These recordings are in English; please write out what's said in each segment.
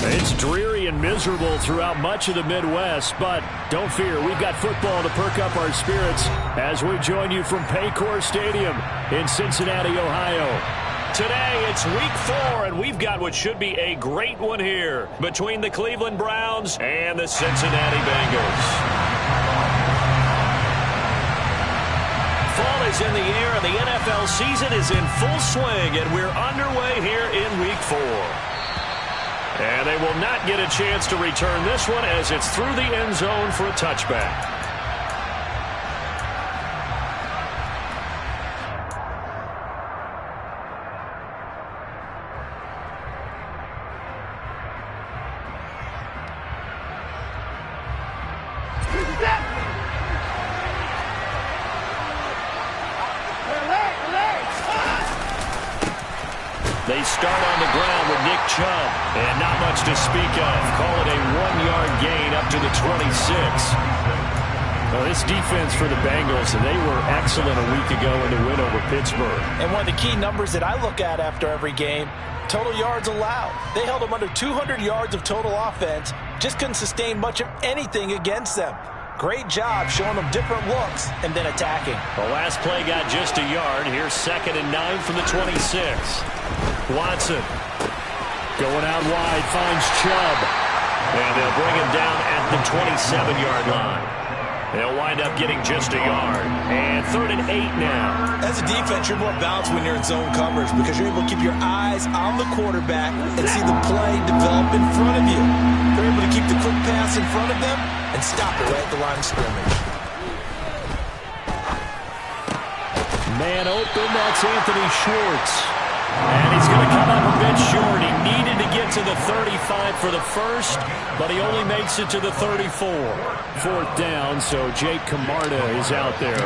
It's dreary and miserable throughout much of the Midwest, but don't fear, we've got football to perk up our spirits as we join you from Paycor Stadium in Cincinnati, Ohio. Today, it's week 4, and we've got what should be a great one here between the Cleveland Browns and the Cincinnati Bengals. Fall is in the air, and the NFL season is in full swing, and we're underway here in week 4. And they will not get a chance to return this one as it's through the end zone for a touchback. They start on the ground with Nick Chubb, and not much to speak of. Call it a 1-yard gain up to the 26. Well, this defense for the Bengals, they were excellent a week ago in the win over Pittsburgh. And one of the key numbers that I look at after every game, total yards allowed. They held them under 200 yards of total offense, just couldn't sustain much of anything against them. Great job showing them different looks and then attacking. The last play got just a yard. Here's 2nd and 9 from the 26. Watson going out wide, finds Chubb. And they'll bring him down at the 27-yard line. They'll wind up getting just a yard. And 3rd and 8 now. As a defense, you're more balanced when you're in zone coverage because you're able to keep your eyes on the quarterback and see the play develop in front of you. They're able to keep the quick pass in front of them and stop it right at the line of scrimmage. Man open, that's Anthony Schwartz. And he's going to come up a bit short. He needed to get to the 35 for the first, but he only makes it to the 34. 4th down, so Jake Camarda is out there.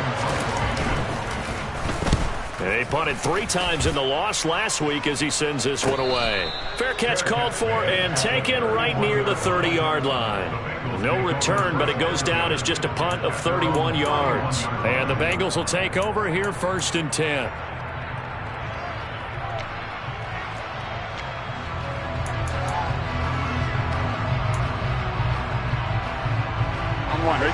They punted 3 times in the loss last week as he sends this one away. Fair catch called for and taken right near the 30-yard line. No return, but it goes down as just a punt of 31 yards. And the Bengals will take over here 1st and 10. I'm wondering.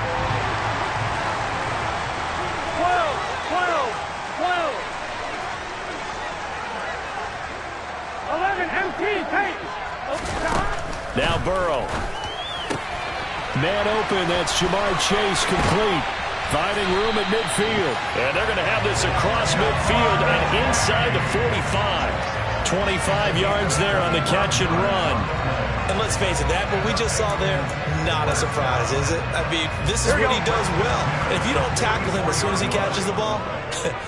11 empty, take. Now Burrow. Man open, that's Jamar Chase complete. Finding room at midfield. And they're going to have this across midfield and inside the 45. 25 yards there on the catch and run. And let's face it, that what we just saw there, not a surprise, is it? I mean, this is what he does well. And if you don't tackle him as soon as he catches the ball,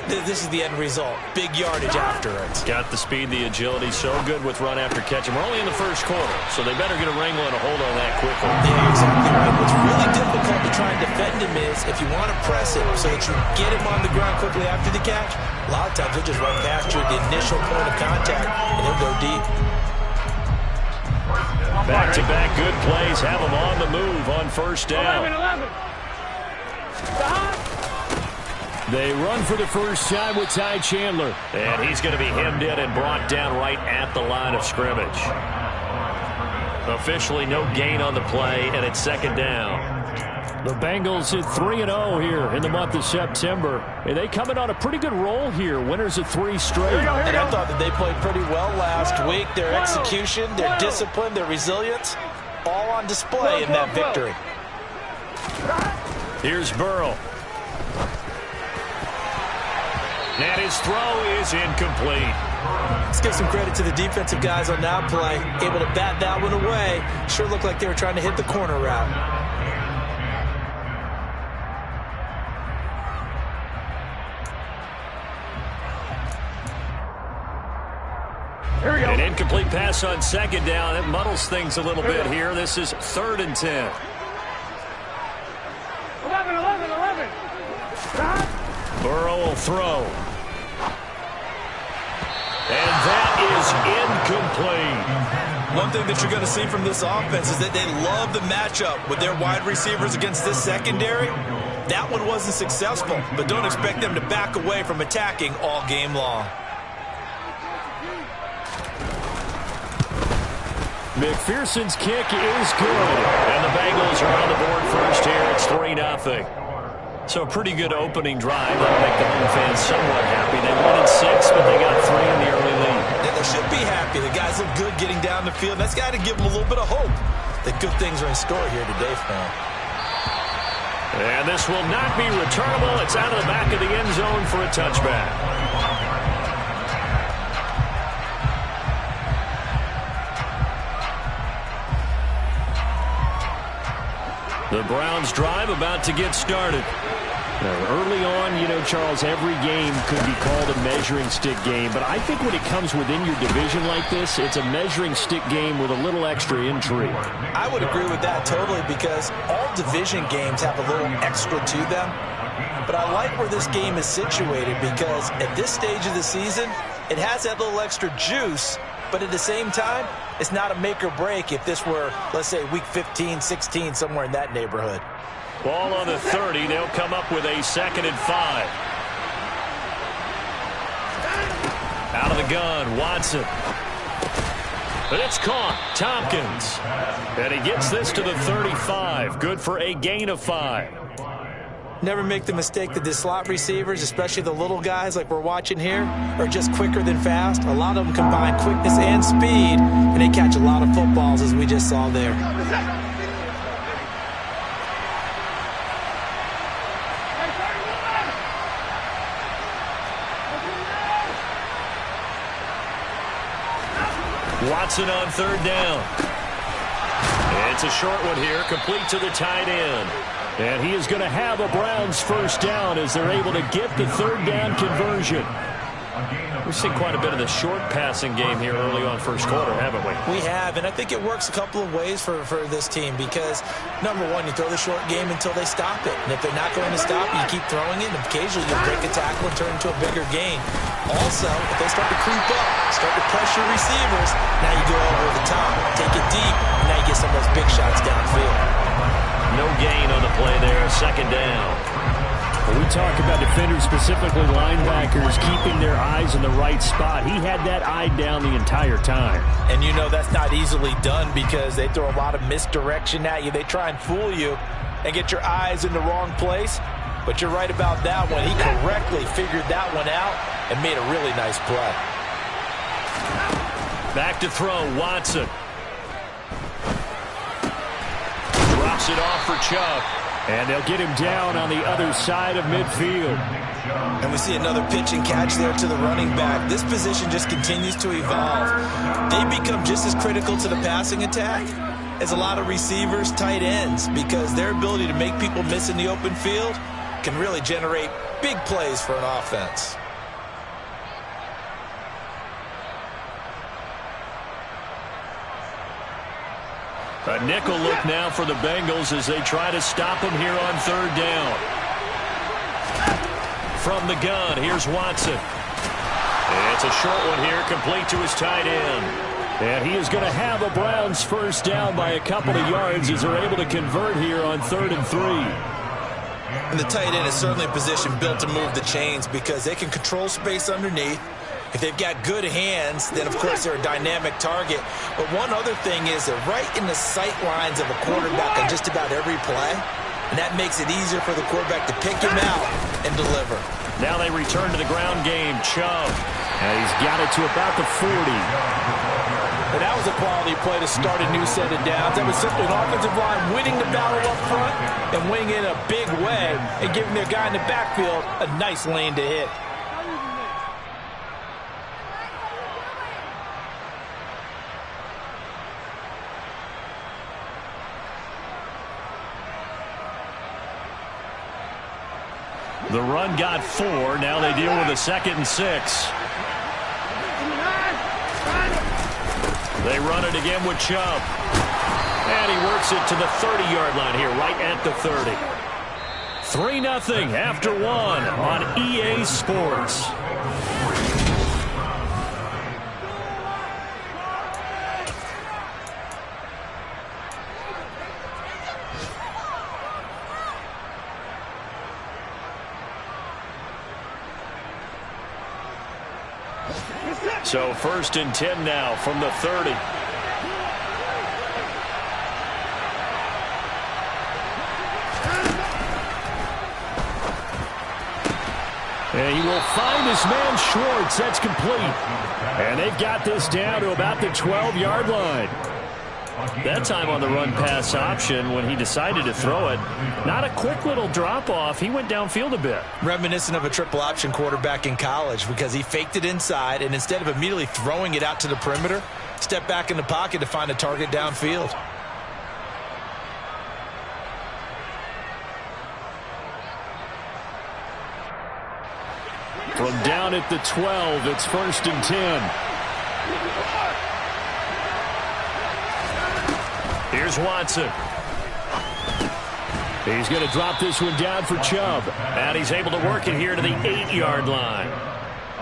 this is the end result. Big yardage after it. Got the speed, the agility, so good with run after catch. And we're only in the first quarter, so they better get a wrangle and a hold on that quickly. Yeah, exactly right. What's really difficult to try and defend him is if you want to press him so that you get him on the ground quickly after the catch, a lot of times he'll just run past you at the initial point of contact, and he'll go deep. Back-to-back good plays have them on the move on 1st down. 11. They run for the first time with Ty Chandler. And he's going to be hemmed in and brought down right at the line of scrimmage. Officially no gain on the play, and it's 2nd down. The Bengals hit 3-0 here in the month of September. And they come in on a pretty good roll here. Winners of 3 straight. And I thought that they played pretty well last week. Their execution, their discipline, their resilience, all on display in that victory. Here's Burrow. And his throw is incomplete. Let's give some credit to the defensive guys on that play. Able to bat that one away. Sure looked like they were trying to hit the corner route. An incomplete pass on 2nd down. It muddles things a little bit here. This is 3rd and 10. 11. Burrow will throw. And that is incomplete. One thing that you're going to see from this offense is that they love the matchup with their wide receivers against this secondary. That one wasn't successful, but don't expect them to back away from attacking all game long. McPherson's kick is good. And the Bengals are on the board first here. It's 3-0. So a pretty good opening drive. That'll make the home fans somewhat happy. They won in 6, but they got 3 in the early lead. Yeah, they should be happy. The guys look good getting down the field. That's got to give them a little bit of hope that good things are in store here today for them. And this will not be returnable. It's out of the back of the end zone for a touchback. The Browns drive about to get started. Now, early on, you know, Charles, every game could be called a measuring stick game. But I think when it comes within your division like this, it's a measuring stick game with a little extra intrigue. I would agree with that totally because all division games have a little extra to them. But I like where this game is situated because at this stage of the season, it has that little extra juice. But at the same time, it's not a make or break if this were, let's say, week 15, 16, somewhere in that neighborhood. Ball on the 30. They'll come up with a 2nd and 5. Out of the gun, Watson. But it's caught. Tompkins. And he gets this to the 35. Good for a gain of 5. Never make the mistake that the slot receivers, especially the little guys like we're watching here, are just quicker than fast. A lot of them combine quickness and speed, and they catch a lot of footballs, as we just saw there. Watson on 3rd down. It's a short one here, complete to the tight end. And he is going to have a Browns 1st down as they're able to get the 3rd down conversion. We've seen quite a bit of the short passing game here early on first quarter, haven't we? We have, and I think it works a couple of ways for this team because, number one, you throw the short game until they stop it. And if they're not going to stop it, you keep throwing it, and occasionally you'll break a tackle and turn into a bigger gain. Also, if they start to creep up, start to pressure receivers, now you go over the top, take it deep, and now you get some of those big shots downfield. No gain on the play there, 2nd down. When we talk about defenders, specifically linebackers, keeping their eyes in the right spot, he had that eye down the entire time. And you know that's not easily done because they throw a lot of misdirection at you. They try and fool you and get your eyes in the wrong place. But you're right about that one. He correctly figured that one out and made a really nice play. Back to throw, Watson. Drops it off for Chubb. And they'll get him down on the other side of midfield. And we see another pitch and catch there to the running back. This position just continues to evolve. They become just as critical to the passing attack as a lot of receivers, tight ends, because their ability to make people miss in the open field can really generate big plays for an offense. A nickel look now for the Bengals as they try to stop him here on 3rd down. From the gun, here's Watson. It's a short one here, complete to his tight end. And he is going to have a Browns 1st down by a couple of yards as they're able to convert here on 3rd and 3. And the tight end is certainly a position built to move the chains because they can control space underneath. If they've got good hands, then, of course, they're a dynamic target. But one other thing is they're right in the sight lines of a quarterback on just about every play. And that makes it easier for the quarterback to pick him out and deliver. Now they return to the ground game. Chubb. And he's got it to about the 40. And that was a quality play to start a new set of downs. That was simply an offensive line winning the battle up front and winning in a big way and giving their guy in the backfield a nice lane to hit. The run got 4. Now they deal with a 2nd and 6. They run it again with Chubb. And he works it to the 30-yard line here, right at the 30. 3-0 after 1 on EA Sports. So 1st and 10 now from the 30. And he will find his man Schwartz. That's complete. And they've got this down to about the 12-yard line. That time on the run-pass option, when he decided to throw it, not a quick little drop-off. He went downfield a bit. Reminiscent of a triple option quarterback in college because he faked it inside, and instead of immediately throwing it out to the perimeter, stepped back in the pocket to find a target downfield. From down at the 12, it's 1st and 10. Here's Watson. He's going to drop this one down for Chubb. And he's able to work it here to the 8-yard line.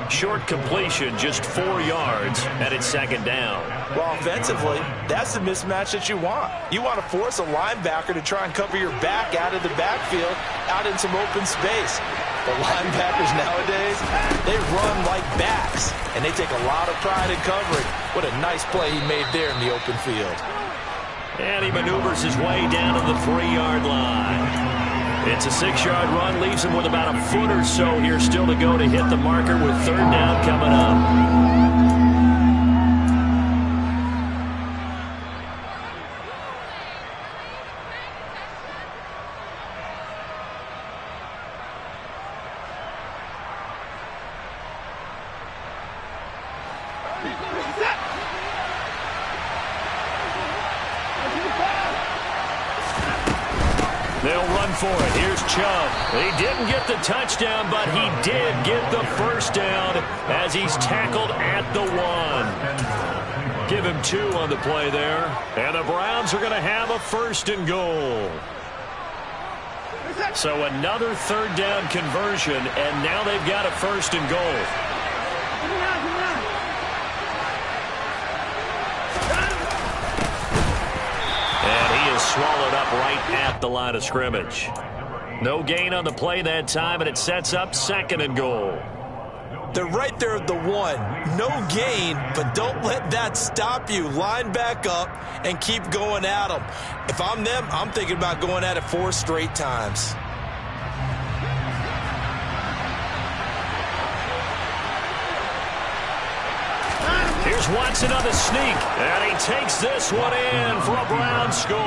Short completion, just 4 yards, and it's 2nd down. Well, offensively, that's the mismatch that you want. You want to force a linebacker to try and cover your back out of the backfield, out in some open space. The linebackers nowadays, they run like backs, and they take a lot of pride in covering. What a nice play he made there in the open field. And he maneuvers his way down to the 3-yard line. It's a 6-yard run, leaves him with about a foot or so here still to go to hit the marker with 3rd down coming up. They'll run for it. Here's Chubb. He didn't get the touchdown, but he did get the 1st down as he's tackled at the 1. Give him 2 on the play there. And the Browns are going to have a 1st and goal. So another 3rd down conversion, and now they've got a 1st and goal. Swallowed up right at the line of scrimmage. No gain on the play that time, and it sets up 2nd and goal. They're right there at the 1. No gain, but don't let that stop you. Line back up and keep going at them. If I'm them, I'm thinking about going at it 4 straight times. Here's Watson on the sneak, and he takes this one in for a Brown score.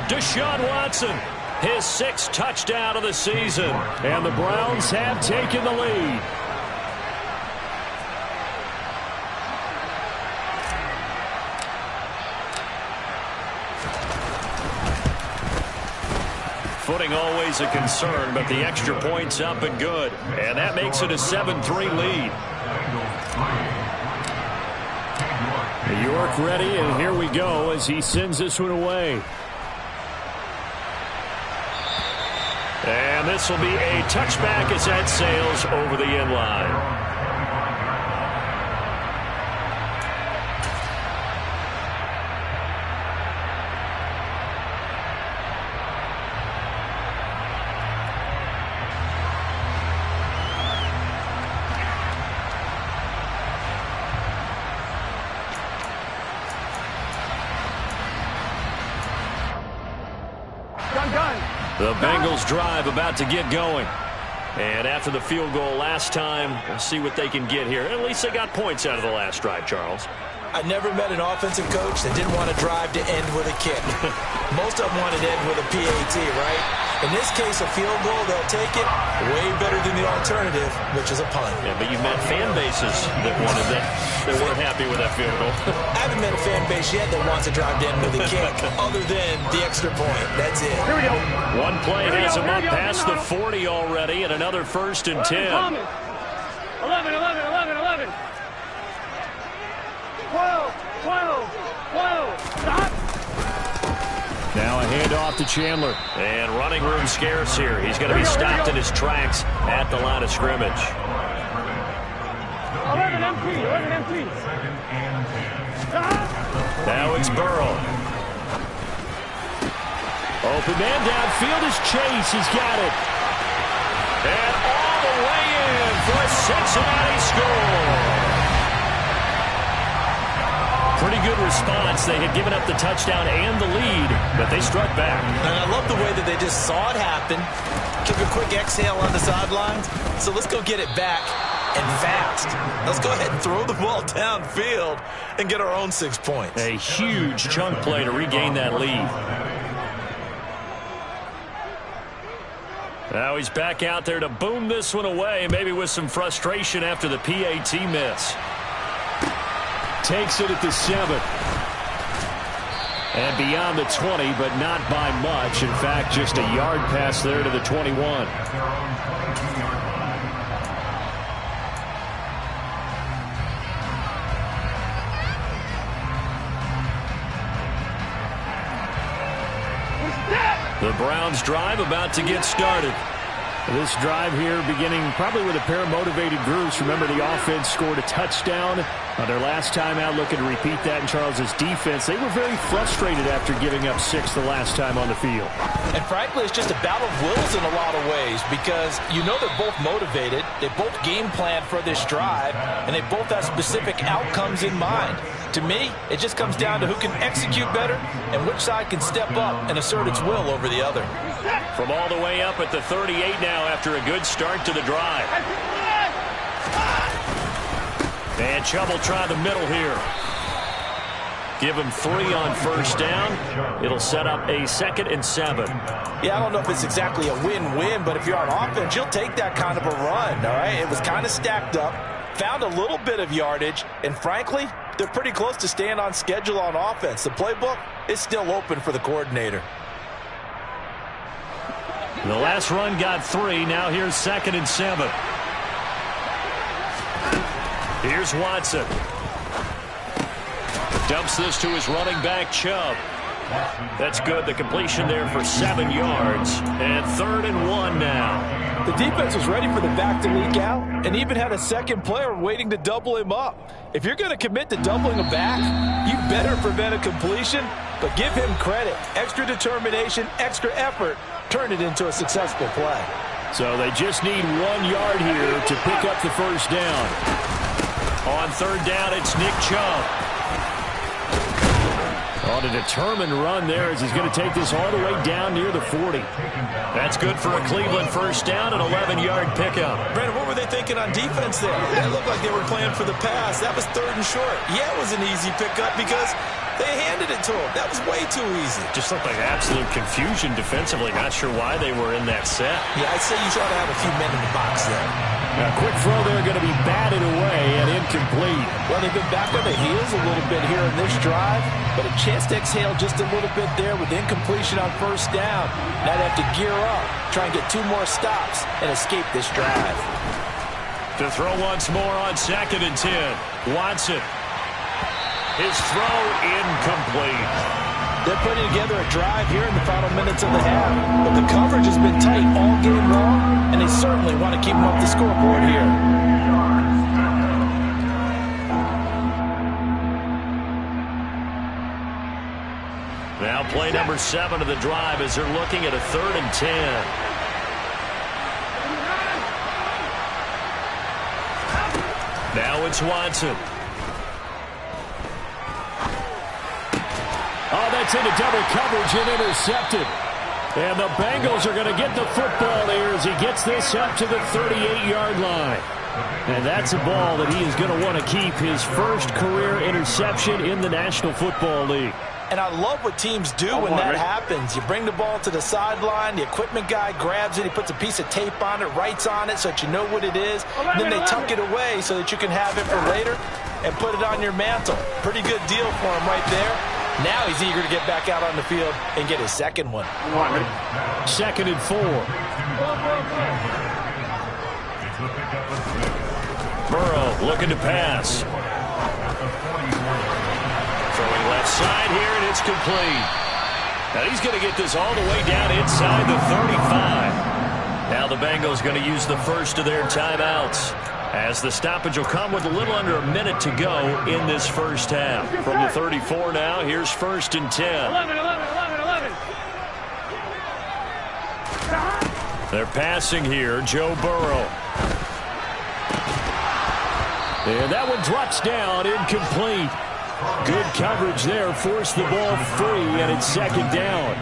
Deshaun Watson, his 6th touchdown of the season. And the Browns have taken the lead. Footing always a concern, but the extra point's up and good. And that makes it a 7-3 lead. York ready, and here we go as he sends this one away. And this will be a touchback as that sails over the end line. The Bengals drive about to get going. And after the field goal last time, we'll see what they can get here. At least they got points out of the last drive, Charles. I never met an offensive coach that didn't want to drive to end with a kick. Most of them wanted to end with a PAT, right? In this case, a field goal, they'll take it way better than the alternative, which is a punt. Yeah, but you've met fan bases that wanted that, that weren't happy with that field goal. I haven't met a fan base yet that wants to drive to end with a kick, other than the extra point. That's it. Here we go. One play has him up past the 40 already, and another 1st and 10. 11, 11, 11, 11. 12, 12, 12. Stop. Now a handoff to Chandler. And running room scarce here. He's going to be stopped in his tracks at the line of scrimmage. 11 empty, 11 empty. Stop. Now it's Burrow. Open man downfield is Chase. He's got it. And all the way in for a Cincinnati score. Pretty good response. They had given up the touchdown and the lead, but they struck back. And I love the way that they just saw it happen, took a quick exhale on the sidelines. So let's go get it back, and fast. Let's go ahead and throw the ball downfield and get our own 6 points. A huge chunk play to regain that lead. Now he's back out there to boom this one away, maybe with some frustration after the PAT miss. Takes it at the 7. And beyond the 20, but not by much. In fact, just a yard pass there to the 21. The Browns drive about to get started. This drive here beginning probably with a pair of motivated groups. Remember, the offense scored a touchdown on their last time out, looking to repeat that in Charles's defense. They were very frustrated after giving up 6 the last time on the field. And frankly, it's just a battle of wills in a lot of ways, because you know they're both motivated, they both game plan for this drive, and they both have specific outcomes in mind. To me, it just comes down to who can execute better and which side can step up and assert its will over the other. From all the way up at the 38 now after a good start to the drive. And Chubb will try the middle here. Give him 3 on first down. It'll set up a 2nd and 7. Yeah, I don't know if it's exactly a win-win, but if you're on offense, you'll take that kind of a run, all right? It was kind of stacked up, found a little bit of yardage, and frankly, they're pretty close to staying on schedule on offense. The playbook is still open for the coordinator. The last run got 3. Now here's 2nd and 7. Here's Watson. Dumps this to his running back, Chubb. That's good. The completion there for 7 yards. And 3rd and 1 now. The defense was ready for the back to leak out and even had a second player waiting to double him up. If you're going to commit to doubling a back, you better prevent a completion, but give him credit. Extra determination, extra effort, turn it into a successful play. So they just need 1 yard here to pick up the first down. On 3rd down, it's Nick Chubb. On a determined run there as he's going to take this all the way down near the 40. That's good for a Cleveland first down, an 11-yard pickup. Brandon, what were they thinking on defense there? It looked like they were playing for the pass. That was 3rd and short. Yeah, it was an easy pickup because they handed it to him. That was way too easy. Just looked like absolute confusion defensively. Not sure why they were in that set. Yeah, I'd say you try to have a few men in the box there. A quick throw there going to be batted away and incomplete. Well, they've been back on the heels a little bit here in this drive, but a chance to exhale just a little bit there with incompletion on first down. Now they have to gear up, try and get 2 more stops, and escape this drive. To throw once more on 2nd and 10. Watson. His throw incomplete. They're putting together a drive here in the final minutes of the half, but the coverage has been tight all game long, and they certainly want to keep them up the scoreboard here. Now play number 7 of the drive as they're looking at a 3rd and 10. Now it's Watson. Oh, that's into double coverage and intercepted. And the Bengals are going to get the football here as he gets this up to the 38-yard line. And that's a ball that he is going to want to keep, his first career interception in the National Football League. And I love what teams do when that happens. You bring the ball to the sideline, the equipment guy grabs it, he puts a piece of tape on it, writes on it so that you know what it is, and then they tuck it away so that you can have it for later and put it on your mantle. Pretty good deal for him right there. Now he's eager to get back out on the field and get his second one. 2nd and 4. Burrow looking to pass. Throwing left side here, and it's complete. Now he's going to get this all the way down inside the 35. Now the Bengals going to use the first of their timeouts, as the stoppage will come with a little under a minute to go in this first half. From the 34 now, here's 1st and 10. 11. They're passing here, Joe Burrow. And that one drops down, incomplete. Good coverage there. Forced the ball free, and it's second down.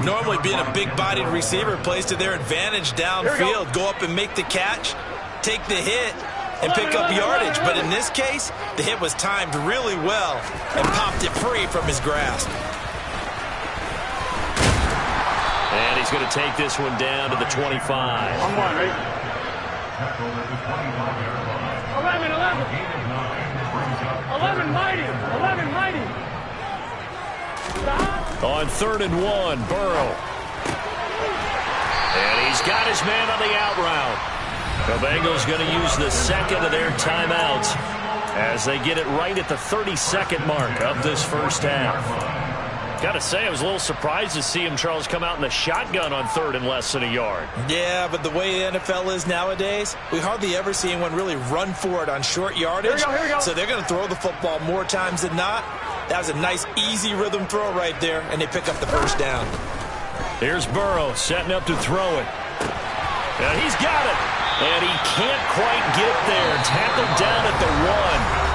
Normally being a big-bodied receiver plays to their advantage downfield. Go up and make the catch, take the hit, and pick up yardage. But in this case, the hit was timed really well and popped it free from his grasp. And he's going to take this one down to the 25. I'm one, right? 11, 11. 11 mighty. 11 mighty. Stop. On 3rd and 1, Burrow. And he's got his man on the out route. The Bengals going to use the second of their timeouts as they get it right at the 32nd mark of this first half. Got to say, I was a little surprised to see him, Charles, come out in the shotgun on 3rd and less than a yard. Yeah, but the way the NFL is nowadays, we hardly ever see anyone really run for it on short yardage. Here we go. So they're going to throw the football more times than not. That was a nice, easy rhythm throw right there, and they pick up the first down. Here's Burrow setting up to throw it. And he's got it. And he can't quite get there. Tackled down at the 1.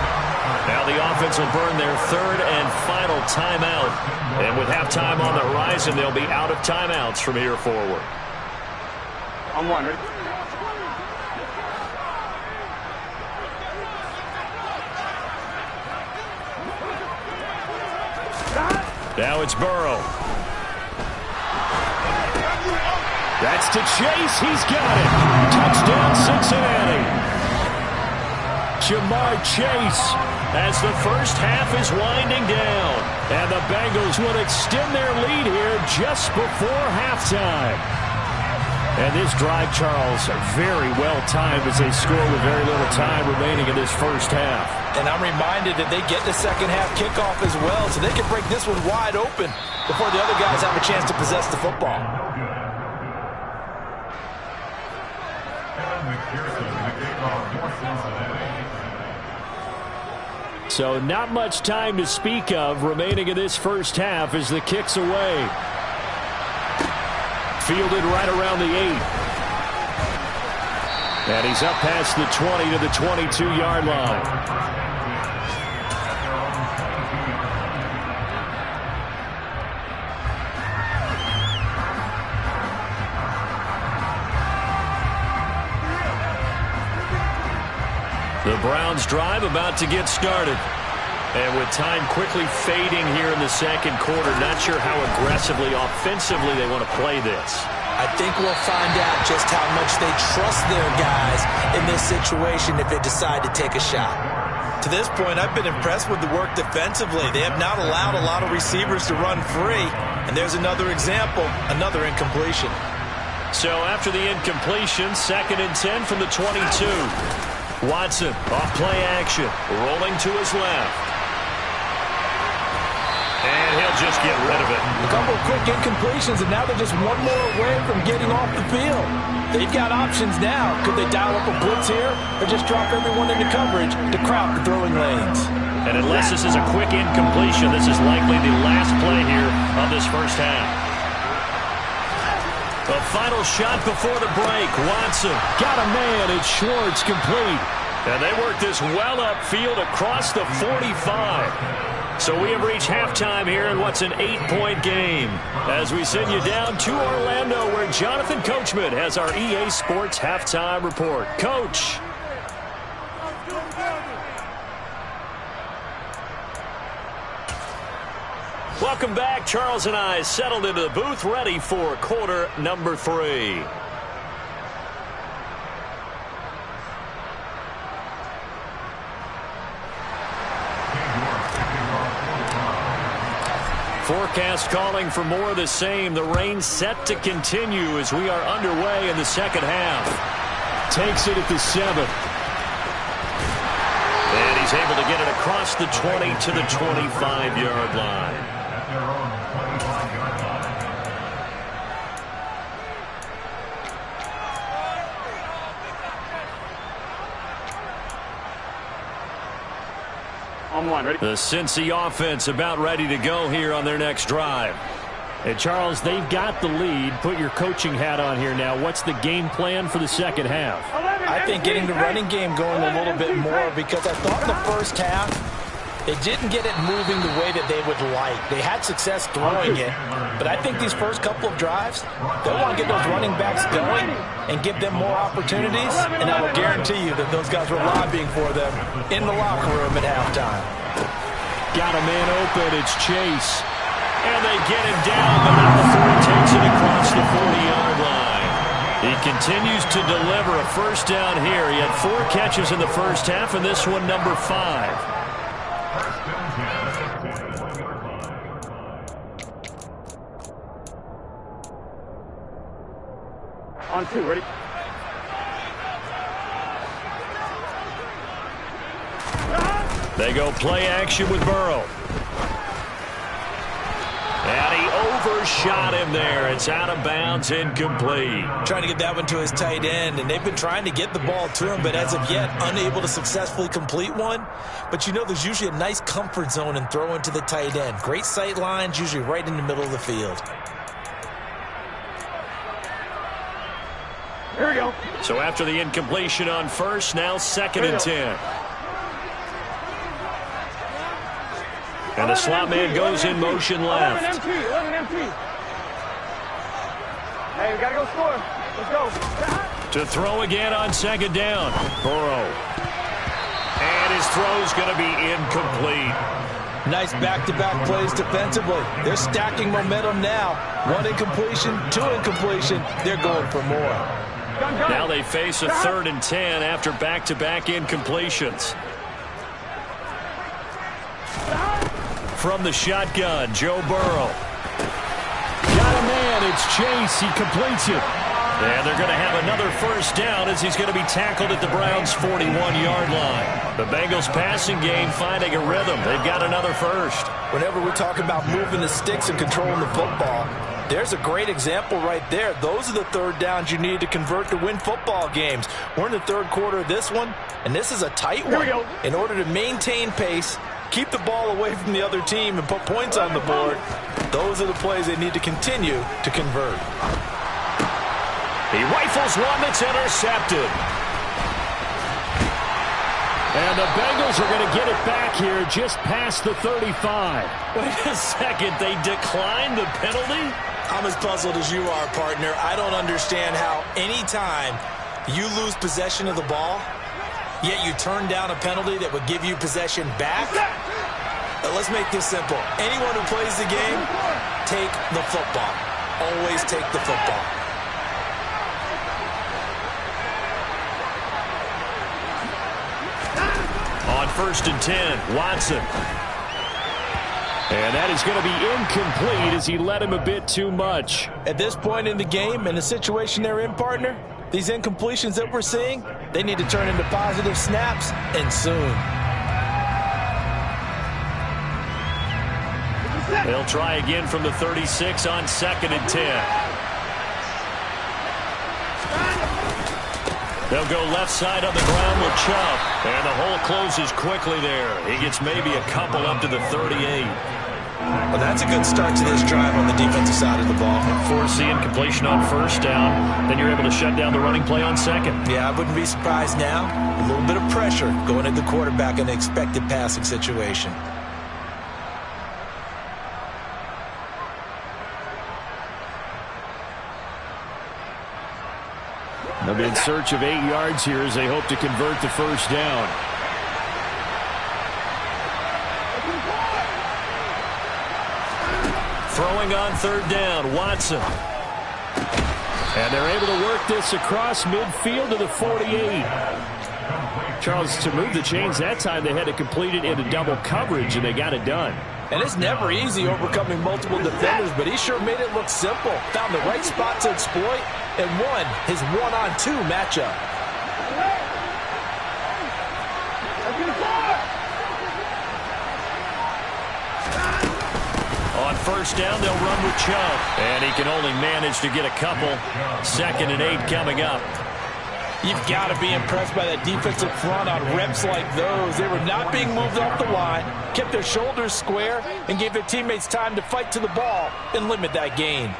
Now the offense will burn their 3rd and final timeout. And with halftime on the horizon, they'll be out of timeouts from here forward. I'm one, right? Now it's Burrow. That's to Chase. He's got it. Touchdown, Cincinnati. Jamar Chase as the first half is winding down. And the Bengals will extend their lead here just before halftime. And this drive, Charles, very well timed as they score with very little time remaining in this first half. And I'm reminded that they get the second half kickoff as well, so they can break this one wide open before the other guys have a chance to possess the football. So not much time to speak of remaining in this first half as the kick's away. Fielded right around the 8. And he's up past the 20 to the 22-yard line. The Browns drive about to get started. And with time quickly fading here in the second quarter, not sure how aggressively, offensively they want to play this. I think we'll find out just how much they trust their guys in this situation if they decide to take a shot. To this point, I've been impressed with the work defensively. They have not allowed a lot of receivers to run free. And there's another example, another incompletion. So after the incompletion, 2nd and 10 from the 22. Watson off play action, rolling to his left. And he'll just get rid of it. A couple of quick incompletions, and now they're just one more away from getting off the field. They've got options now. Could they dial up a blitz here or just drop everyone into coverage to crowd the throwing lanes? And unless this is a quick incompletion, this is likely the last play here of this first half. The final shot before the break. Watson got a man. It's Schwartz complete. And they work this well upfield across the 45. So we have reached halftime here in what's an 8-point game. As we send you down to Orlando, where Jonathan Coachman has our EA Sports halftime report. Coach. Welcome back. Charles and I settled into the booth, ready for quarter number 3. Forecast calling for more of the same. The rain set to continue as we are underway in the second half. Takes it at the 7. And he's able to get it across the 20 to the 25-yard line. The Cincy offense about ready to go here on their next drive. And Charles, they've got the lead. Put your coaching hat on here now. What's the game plan for the second half? I think getting the running game going a little bit more, because I thought in the first half They didn't get it moving the way that they would like. They had success throwing it, but I think these first couple of drives, they want to get those running backs going and give them more opportunities, and I will guarantee you that those guys were lobbying for them in the locker room at halftime. Got a man open. It's Chase. And they get him down, but number 3 takes it across the 40-yard line. He continues to deliver a first down here. He had 4 catches in the first half, and this one number 5. On 2, ready? They go play action with Burrow. And he overshot him there. It's out of bounds, incomplete. Trying to get that one to his tight end, and they've been trying to get the ball to him, but as of yet, unable to successfully complete one. But you know there's usually a nice comfort zone in throwing to the tight end. Great sight lines, usually right in the middle of the field. Here we go. So after the incompletion on first, now 2nd and 10. And the slot man goes in motion left. 11 MT, 11 MT. Hey, we got to go score. Let's go. To throw again on 2nd down. Burrow. And his throw's going to be incomplete. Nice back-to-back plays defensively. They're stacking momentum now. 1 incompletion, 2 incompletion. They're going for more. Now they face a 3rd and 10 after back-to-back incompletions. From the shotgun, Joe Burrow. Got a man, it's Chase. He completes it. And they're going to have another first down as he's going to be tackled at the Browns' 41-yard line. The Bengals passing game finding a rhythm. They've got another first. Whenever we talk about moving the sticks and controlling the football, there's a great example right there. Those are the 3rd downs you need to convert to win football games. We're in the 3rd quarter of this one, and this is a tight one. In order to maintain pace, keep the ball away from the other team, and put points on the board, those are the plays they need to continue to convert. He rifles one that's intercepted. And the Bengals are going to get it back here just past the 35. Wait a second, they declined the penalty? I'm as puzzled as you are, partner. I don't understand how any time you lose possession of the ball, yet you turn down a penalty that would give you possession back. Let's make this simple. Anyone who plays the game, take the football. Always take the football. On 1st and 10, Watson. And that is going to be incomplete as he led him a bit too much. At this point in the game, in the situation they're in, partner, these incompletions that we're seeing, they need to turn into positive snaps, and soon. They'll try again from the 36 on 2nd and 10. They'll go left side on the ground with Chubb. And the hole closes quickly there. He gets maybe a couple up to the 38. Well, that's a good start to this drive on the defensive side of the ball. Force the incompletion on 1st down. Then you're able to shut down the running play on 2nd. Yeah, I wouldn't be surprised now. A little bit of pressure going at the quarterback in an expected passing situation. They'll be in search of 8 yards here as they hope to convert the first down. Throwing on 3rd down, Watson. And they're able to work this across midfield to the 48. Charles, to move the chains that time, they had to complete it into double coverage, and they got it done. And it's never easy overcoming multiple defenders, but he sure made it look simple. Found the right spot to exploit and won his 1-on-2 matchup. On 1st down, they'll run with Chubb. And he can only manage to get a couple. 2nd and 8 coming up. You've got to be impressed by that defensive front on reps like those. They were not being moved off the line, kept their shoulders square, and gave their teammates time to fight to the ball and limit that gain.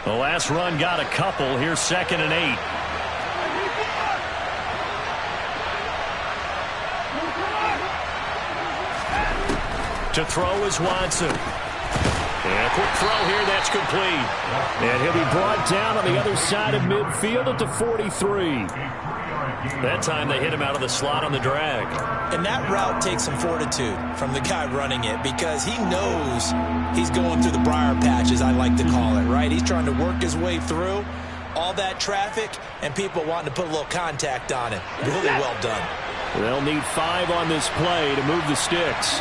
The last run got a couple. Here's 2nd and 8. To throw is Watson. And a quick throw here, that's complete. And he'll be brought down on the other side of midfield at the 43. That time they hit him out of the slot on the drag. And that route takes some fortitude from the guy running it because he knows he's going through the briar patches, I like to call it, right? He's trying to work his way through all that traffic and people wanting to put a little contact on it. Really well done. They'll need 5 on this play to move the sticks.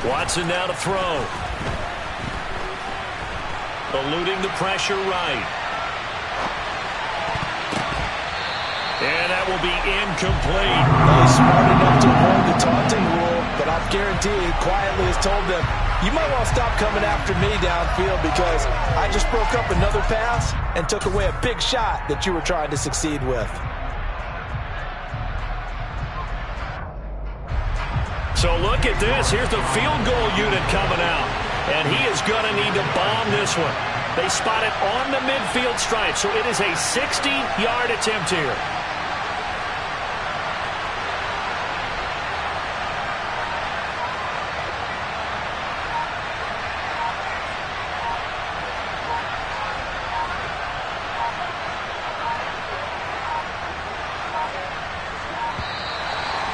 Watson now to throw. Eluding the pressure right. And that will be incomplete. Well, he's smart enough to avoid the taunting rule, but I guarantee he quietly has told them, you might want to stop coming after me downfield because I just broke up another pass and took away a big shot that you were trying to succeed with. So look at this. Here's the field goal unit coming out. And he is going to need to bomb this one. They spot it on the midfield stripe. So it is a 60-yard attempt here.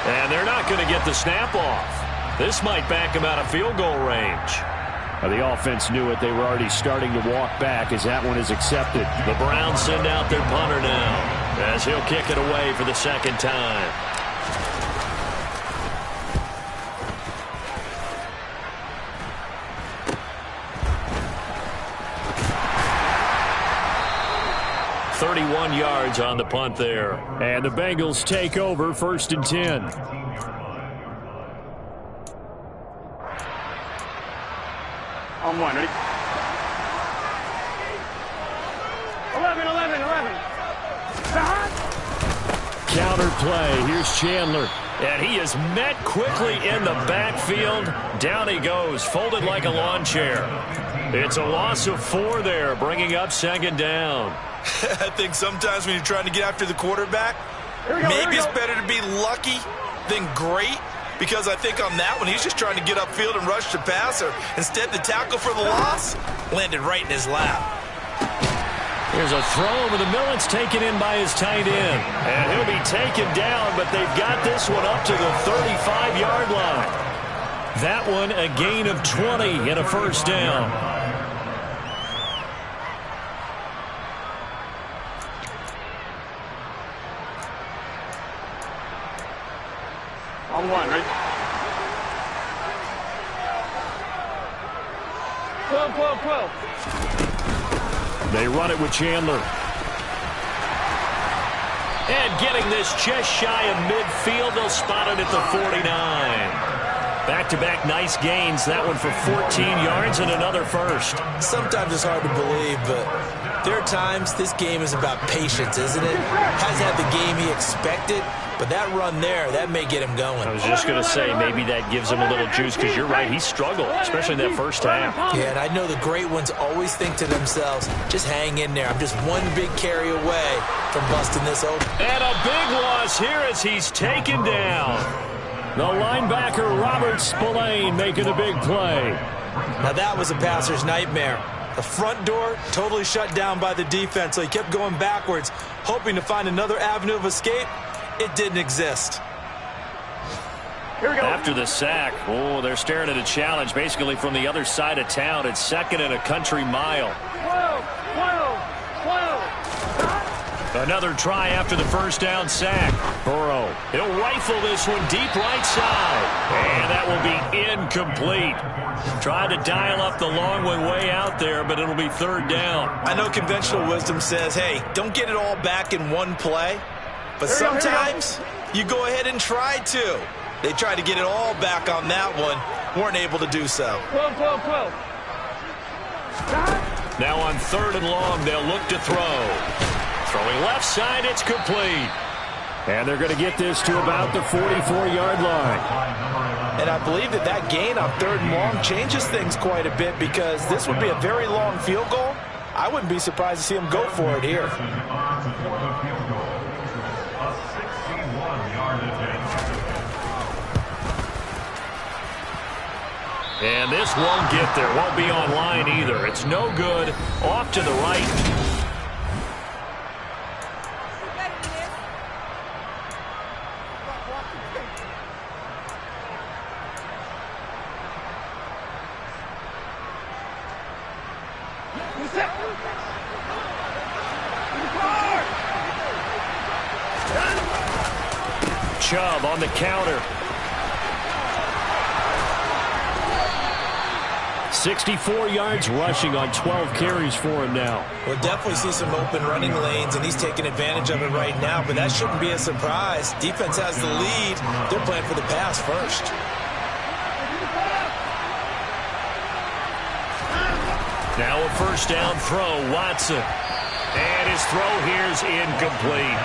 And they're not going to get the snap off. This might back him out of field goal range. The offense knew it. They were already starting to walk back as that one is accepted. The Browns send out their punter now as he'll kick it away for the second time. .31 yards on the punt there. And the Bengals take over 1st and 10. On 1, ready? 11. Counter play. Here's Chandler. And he is met quickly in the backfield. Down he goes, folded like a lawn chair. It's a loss of 4 there, bringing up 2nd down. I think sometimes when you're trying to get after the quarterback, maybe it's better to be lucky than great. Because I think on that one, he's just trying to get upfield and rush the passer. Instead, the tackle for the loss landed right in his lap. Here's a throw over the middle. It's taken in by his tight end. And he'll be taken down, but they've got this one up to the 35-yard line. That one a gain of 20 and a 1st down. On 1, ready? 12. They run it with Chandler. And getting this just shy of midfield, they'll spot it at the 49. Back-to-back nice gains. That one for 14 yards and another 1st. Sometimes it's hard to believe, but there are times this game is about patience, isn't it? Hasn't had the game he expected, but that run there, that may get him going. I was just going to say, maybe that gives him a little juice, because you're right, he struggled, especially in that first half. Yeah, and I know the great ones always think to themselves, just hang in there. I'm just one big carry away from busting this open. And a big loss here as he's taken down. The linebacker, Robert Spillane, making a big play. Now that was a passer's nightmare. The front door totally shut down by the defense, so he kept going backwards, hoping to find another avenue of escape. It didn't exist. Here we go. After the sack, they're staring at a challenge basically from the other side of town. It's 2nd and a country mile. 12. Another try after the 1st down sack. Burrow, he'll rifle this one deep right side. And that will be incomplete. Tried to dial up the long one way out there, but it'll be 3rd down. I know conventional wisdom says, hey, don't get it all back in one play. But sometimes you go ahead and try to. They tried to get it all back on that one. Weren't able to do so. 12. Now on 3rd and long, they'll look to throw. Throwing left side, it's complete. And they're going to get this to about the 44-yard line. And I believe that gain on 3rd and long changes things quite a bit, because this would be a very long field goal. I wouldn't be surprised to see him go for it here. And this won't get there. Won't be online either. It's no good. Off to the right. Chubb on the counter. 64 yards rushing on 12 carries for him now. We'll definitely see some open running lanes, and he's taking advantage of it right now, but that shouldn't be a surprise. Defense has the lead. They're playing for the pass first. Now a first down throw, Watson. And his throw here is incomplete.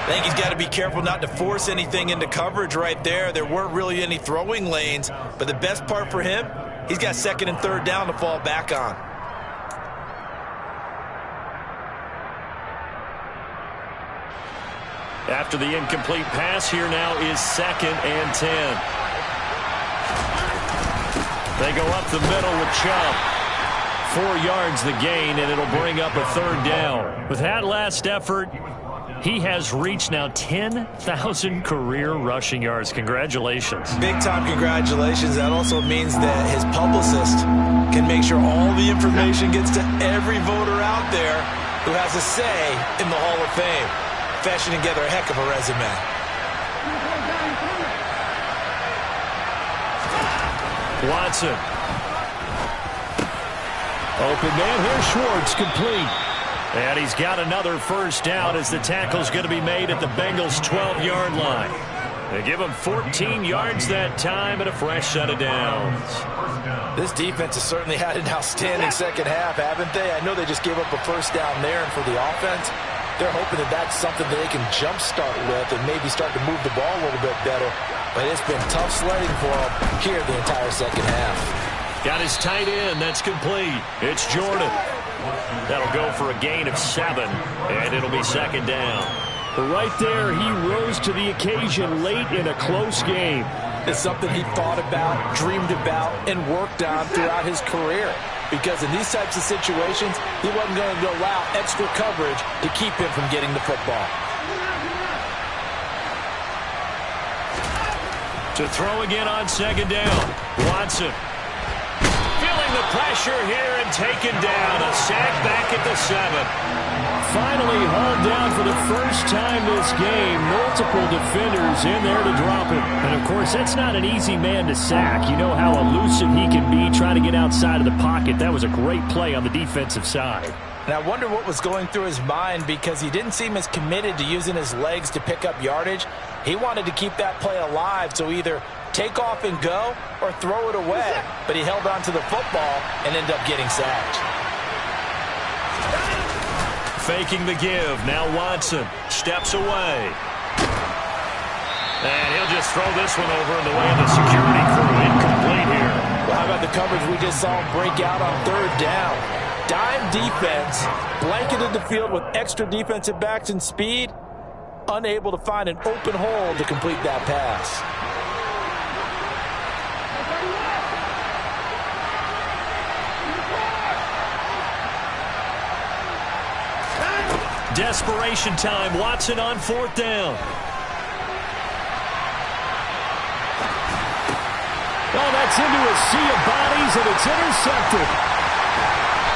I think he's got to be careful not to force anything into coverage right there. There weren't really any throwing lanes, but the best part for him, he's got 2nd and 3rd down to fall back on. After the incomplete pass, here now is 2nd and 10. They go up the middle with Chubb. 4 yards the gain, and it'll bring up a 3rd down. With that last effort, he has reached now 10,000 career rushing yards. Congratulations. Big-time congratulations. That also means that his publicist can make sure all the information gets to every voter out there who has a say in the Hall of Fame. Fashioning together a heck of a resume. Watson. Open man here, Schwartz, complete. And he's got another first down as the tackle's going to be made at the Bengals' 12-yard line. They give him 14 yards that time and a fresh set of downs. This defense has certainly had an outstanding second half, haven't they? I know they just gave up a first down there, and for the offense, they're hoping that that's something that they can jumpstart with and maybe start to move the ball a little bit better. But it's been tough sledding for them here the entire second half. Got his tight end. That's complete. It's Jordan. That'll go for a gain of 7, and it'll be 2nd down. But right there, he rose to the occasion late in a close game. It's something he thought about, dreamed about, and worked on throughout his career. Because in these types of situations, he wasn't going to allow extra coverage to keep him from getting the football. To throw again on 2nd down. Watson. Feeling the pressure here and taken down. A sack back at the 7. Finally hauled down for the first time this game. Multiple defenders in there to drop him. And, of course, that's not an easy man to sack. You know how elusive he can be trying to get outside of the pocket. That was a great play on the defensive side. And I wonder what was going through his mind, because he didn't seem as committed to using his legs to pick up yardage. He wanted to keep that play alive, so either take off and go or throw it away. But he held on to the football and ended up getting sacked. Faking the give. Now Watson steps away. And he'll just throw this one over in the way of the security crew. Incomplete here. Well, how about the coverage we just saw him break out on 3rd down? Dime defense, blanketed the field with extra defensive backs and speed, unable to find an open hole to complete that pass. Desperation time. Watson on 4th down. Oh, that's into a sea of bodies, and it's intercepted.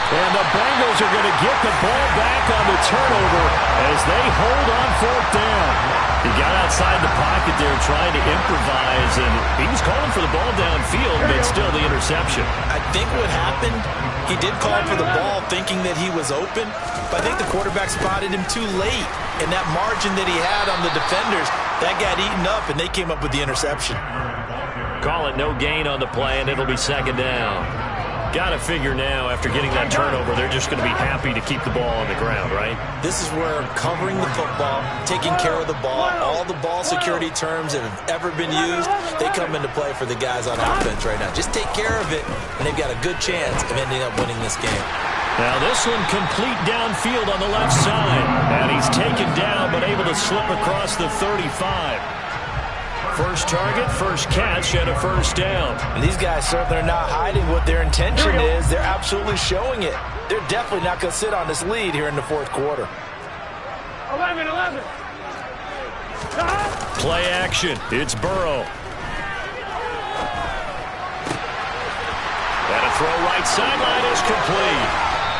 And the Bengals are going to get the ball back on the turnover as they hold on 4th down. He got outside the pocket there trying to improvise, and he was calling for the ball downfield, but still the interception. I think what happened, he did call for the ball thinking that he was open, but I think the quarterback spotted him too late. And that margin that he had on the defenders, that got eaten up, and they came up with the interception. Call it no gain on the play, and it'll be 2nd down. got to figure now, after getting that turnover, they're just going to be happy to keep the ball on the ground, right? This is where covering the football, taking care of the ball, all the ball security terms that have ever been used, they come into play for the guys on offense right now. Just take care of it, and they've got a good chance of ending up winning this game. Now this one complete downfield on the left side. And he's taken down but able to slip across the 35. First target, first catch, and a first down. And these guys certainly are not hiding what their intention is. They're absolutely showing it. They're definitely not going to sit on this lead here in the fourth quarter. 11. Play action. It's Burrow. And a throw right sideline is complete.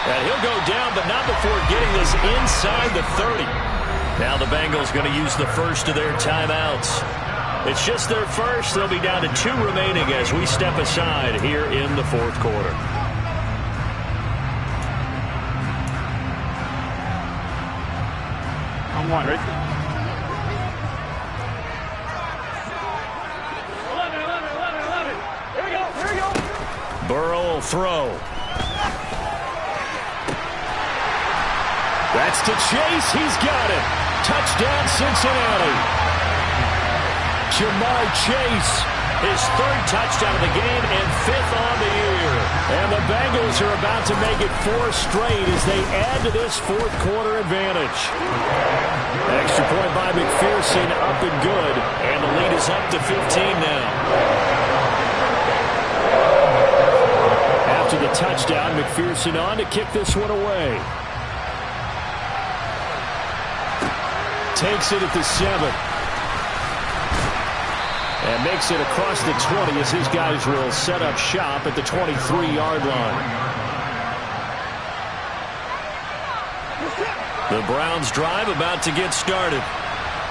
And he'll go down, but not before getting this inside the 30. Now the Bengals going to use the first of their timeouts. It's just their first. They'll be down to 2 remaining as we step aside here in the fourth quarter. On one, right? 11. Here we go. Burrow will throw. That's to Chase. He's got it. Touchdown, Cincinnati. Jamar Chase, his 3rd touchdown of the game and 5th on the year. And the Bengals are about to make it 4 straight as they add to this fourth quarter advantage. Extra point by McPherson, up and good. And the lead is up to 15 now. After the touchdown, McPherson on to kick this one away. Takes it at the 7. And makes it across the 20 as his guys will set up shop at the 23-yard line. The Browns drive about to get started.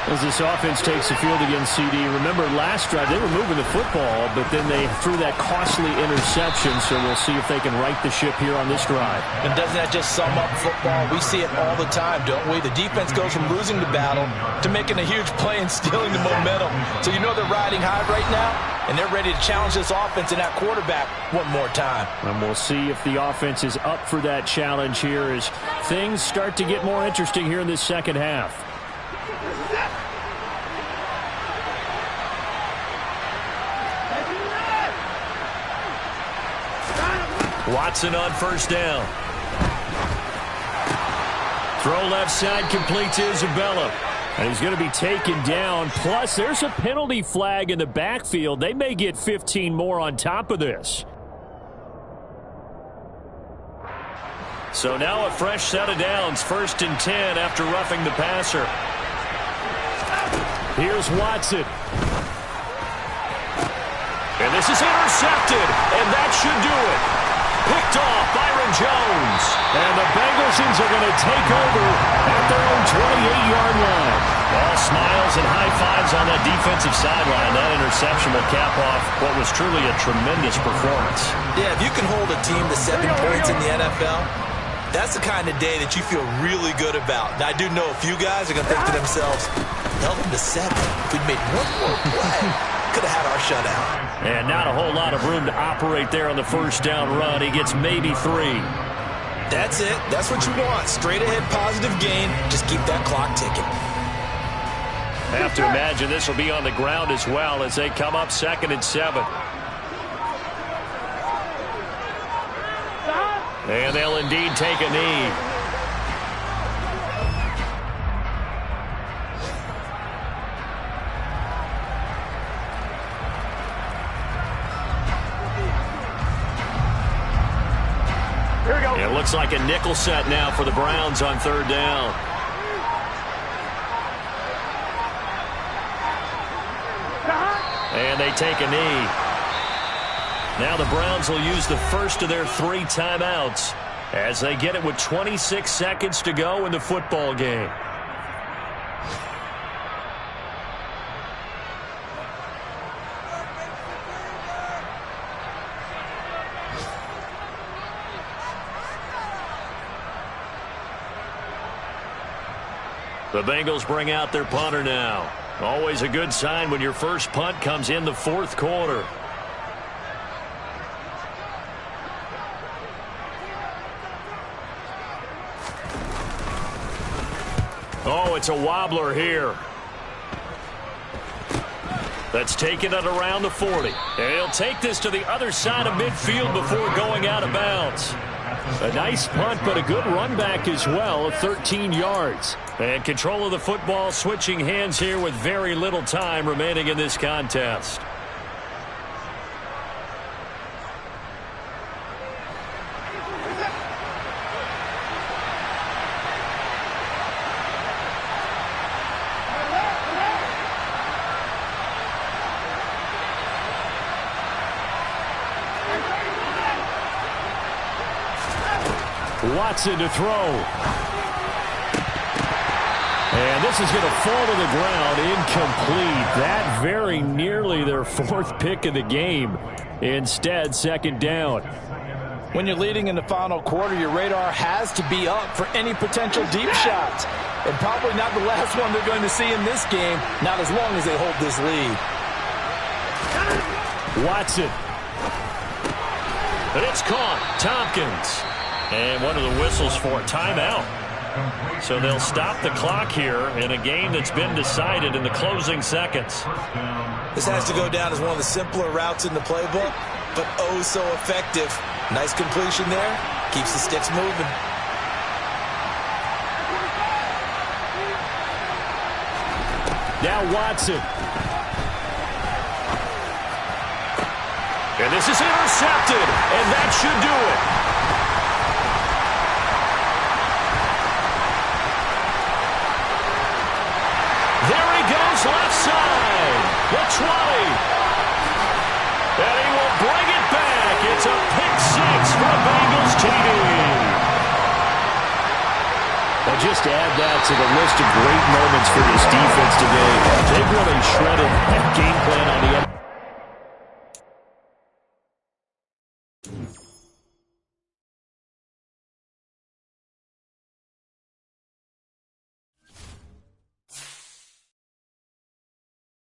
As this offense takes the field against CD. Remember, last drive they were moving the football, but then they threw that costly interception, so we'll see if they can right the ship here on this drive. And doesn't that just sum up football? We see it all the time, don't we? The defense goes from losing the battle to making a huge play and stealing the momentum. So you know they're riding high right now, and they're ready to challenge this offense and that quarterback one more time. And we'll see if the offense is up for that challenge here as things start to get more interesting here in this second half. Watson on first down. Throw left side, complete to Isabella. And he's going to be taken down. Plus, there's a penalty flag in the backfield. They may get 15 more on top of this. So now a fresh set of downs. 1st and 10 after roughing the passer. Here's Watson. And this is intercepted. And that should do it. Picked off Byron Jones. And the Bengalsians are going to take over at their own 28-yard line. All smiles and high fives on that defensive sideline. That interception will cap off what was truly a tremendous performance. Yeah, if you can hold a team to 7 points in the NFL, that's the kind of day that you feel really good about. Now, I do know a few guys are going to think to themselves, held them to 7. If we'd made one more play, could have had our shutout. And not a whole lot of room to operate there on the first down run. He gets maybe 3. That's it. That's what you want. Straight ahead positive gain. Just keep that clock ticking. I have to imagine this will be on the ground as well as they come up 2nd and 7. And they'll indeed take a knee. It looks like a nickel set now for the Browns on 3rd down. And they take a knee. Now the Browns will use the first of their 3 timeouts as they get it with 26 seconds to go in the football game. The Bengals bring out their punter now. Always a good sign when your first punt comes in the fourth quarter. Oh, it's a wobbler here. That's taking it around the 40. And he'll take this to the other side of midfield before going out of bounds. A nice punt, but a good run back as well of 13 yards. And control of the football switching hands here with very little time remaining in this contest. Watson to throw. And this is going to fall to the ground incomplete. That very nearly their fourth pick of the game. Instead, second down. When you're leading in the final quarter, your radar has to be up for any potential deep shots. And probably not the last one they're going to see in this game, not as long as they hold this lead. Watson. And it's caught. Tompkins. And one of the whistles for a timeout. So they'll stop the clock here in a game that's been decided in the closing seconds. This has to go down as one of the simpler routes in the playbook, but oh so effective. Nice completion there. Keeps the sticks moving. Now Watson. And this is intercepted, and that should do it. Left side, the 20. And he will bring it back. It's a pick six for the Bengals TD. Well, just add that to the list of great moments for this defense today. They've really shredded that game plan on the other.